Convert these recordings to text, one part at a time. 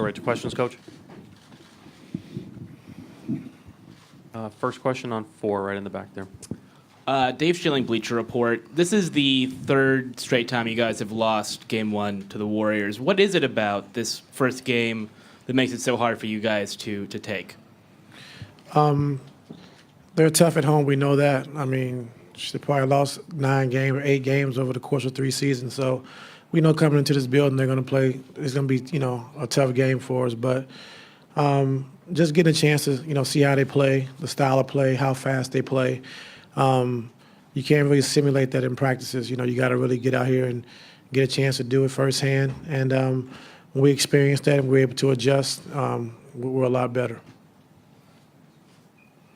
Go right to questions, Coach. First question on 4, right in the back there. Dave Schilling, Bleacher Report. This is the third straight time you guys have lost Game 1 to the Warriors. What is it about this first game that makes it so hard for you guys to take? They're tough at home. We know that. I mean, they probably lost 9 games or 8 games over the course of 3 seasons. So we know coming into this building they're going to play. It's going to be, a tough game for us. But just getting a chance to, see how they play, the style of play, how fast they play. You can't really simulate that in practices. You got to really get out here and get a chance to do it firsthand. And when we experienced that and we were able to adjust, we're a lot better.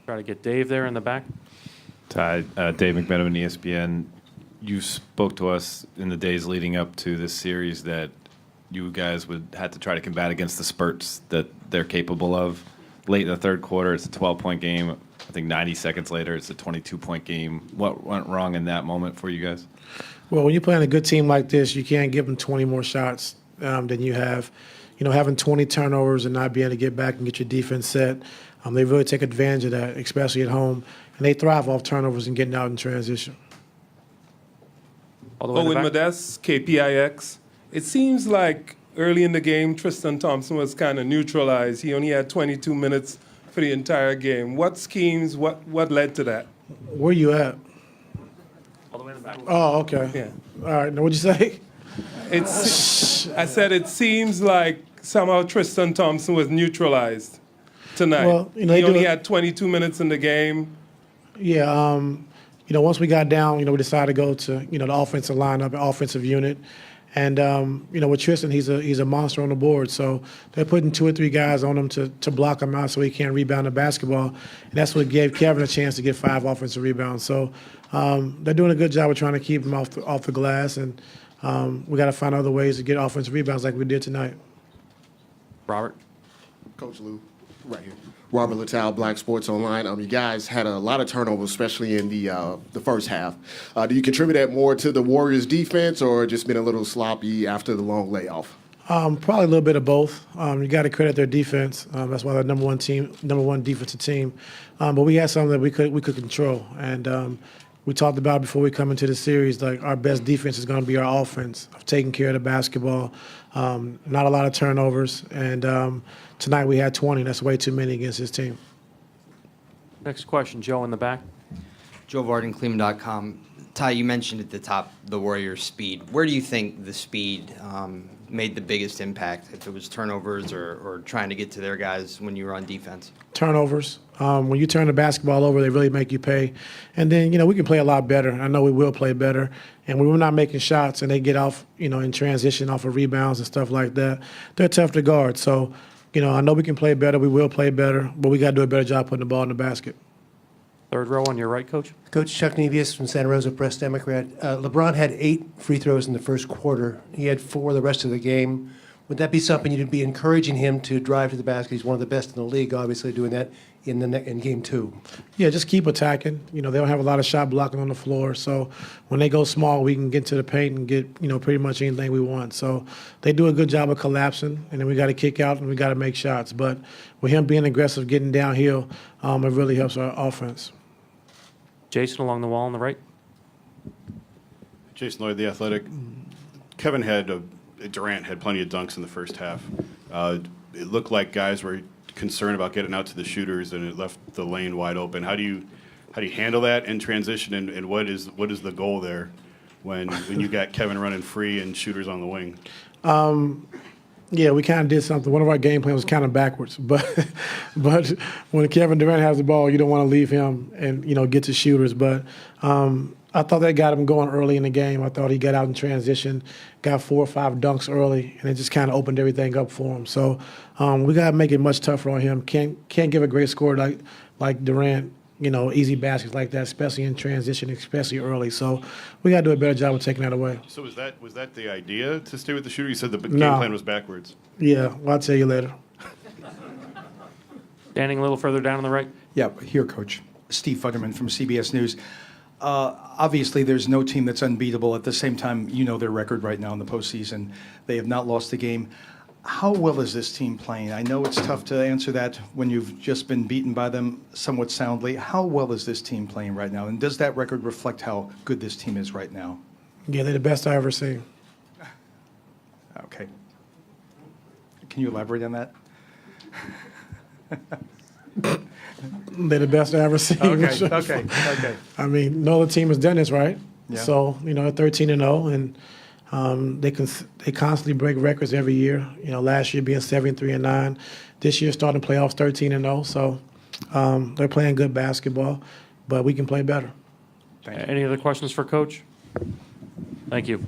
Try to get Dave there in the back. Ty, Dave McMenamin, ESPN. You spoke to us in the days leading up to this series that you guys would have to try to combat against the spurts that they're capable of. Late in the third quarter, it's a 12-point game. I think 90 seconds later, it's a 22-point game. What went wrong in that moment for you guys? Well, when you're playing a good team like this, you can't give them 20 more shots than you have. Having 20 turnovers and not being able to get back and get your defense set, they really take advantage of that, especially at home. And they thrive off turnovers and getting out in transition. All the way in the Owen back. Modest, KPIX. It seems like early in the game, Tristan Thompson was kind of neutralized. He only had 22 minutes for the entire game. What schemes, what led to that? Where you at? All the way in the back. Oh, okay. Yeah. All right. Now, what'd you say? I said it seems like somehow Tristan Thompson was neutralized tonight. Well, he they do only it- had 22 minutes in the game. Yeah. Once we got down, we decided to go to, the offensive lineup, offensive unit. And, with Tristan, he's a monster on the board. So they're putting 2 or 3 guys on him to block him out so he can't rebound the basketball. And that's what gave Kevin a chance to get 5 offensive rebounds. So they're doing a good job of trying to keep him off the glass. And we got to find other ways to get offensive rebounds like we did tonight. Robert. Coach Lou, right here. Robert Littell, Black Sports Online. You guys had a lot of turnovers, especially in the first half. Do you contribute that more to the Warriors' defense, or just been a little sloppy after the long layoff? Probably a little bit of both. You got to credit their defense. That's why they're number one defensive team. But we had something that we could control, and we talked about before we come into the series. Like our best defense is going to be our offense of taking care of the basketball. Not a lot of turnovers, and tonight we had 20. That's way too many against this team. Next question, Joe in the back. Joe Varden, Cleveland.com. Ty, you mentioned at the top the Warriors' speed. Where do you think the speed made the biggest impact, if it was turnovers or trying to get to their guys when you were on defense? Turnovers. When you turn the basketball over, they really make you pay. And then, we can play a lot better. I know we will play better. And when we're not making shots and they get off, in transition off of rebounds and stuff like that, they're tough to guard. So, I know we can play better. We will play better. But we got to do a better job putting the ball in the basket. Third row on your right, Coach. Coach Chuck Nevius from Santa Rosa Press Democrat. LeBron had 8 free throws in the first quarter. He had 4 the rest of the game. Would that be something you'd be encouraging him to drive to the basket? He's one of the best in the league, obviously, doing that in game 2. Yeah, just keep attacking. They don't have a lot of shot blocking on the floor. So when they go small, we can get to the paint and get, pretty much anything we want. So they do a good job of collapsing, and then we got to kick out and we got to make shots. But with him being aggressive, getting downhill, it really helps our offense. Jason along the wall on the right. Jason Lloyd, The Athletic. Durant had plenty of dunks in the first half. It looked like guys were concerned about getting out to the shooters, and it left the lane wide open. How do you handle that in transition, and what is the goal there when you got Kevin running free and shooters on the wing? Yeah, we kind of did something. One of our game plans was kind of backwards, but when Kevin Durant has the ball, you don't want to leave him and get to shooters. But I thought that got him going early in the game. I thought he got out in transition, got 4 or 5 dunks early, and it just kind of opened everything up for him. So we got to make it much tougher on him. Can't give a great score like Durant. Easy baskets like that, especially in transition, especially early. So we got to do a better job of taking that away. So was that the idea to stay with the shooter? You said the game No. plan was backwards. Yeah, well, I'll tell you later. Standing a little further down on the right. Yeah, here, Coach. Steve Futterman from CBS News. Obviously, there's no team that's unbeatable. At the same time, their record right now in the postseason. They have not lost a game. How well is this team playing? I know it's tough to answer that when you've just been beaten by them somewhat soundly. How well is this team playing right now? And does that record reflect how good this team is right now? Yeah, they're the best I ever seen. Okay. Can you elaborate on that? They're the best I ever seen. Okay. I mean, no other team has done this, right? Yeah. So, they're 13-0, and they constantly break records every year. Last year being 73-9, this year starting playoffs 13-0. So they're playing good basketball, but we can play better. Thank you. Any other questions for Coach? Thank you.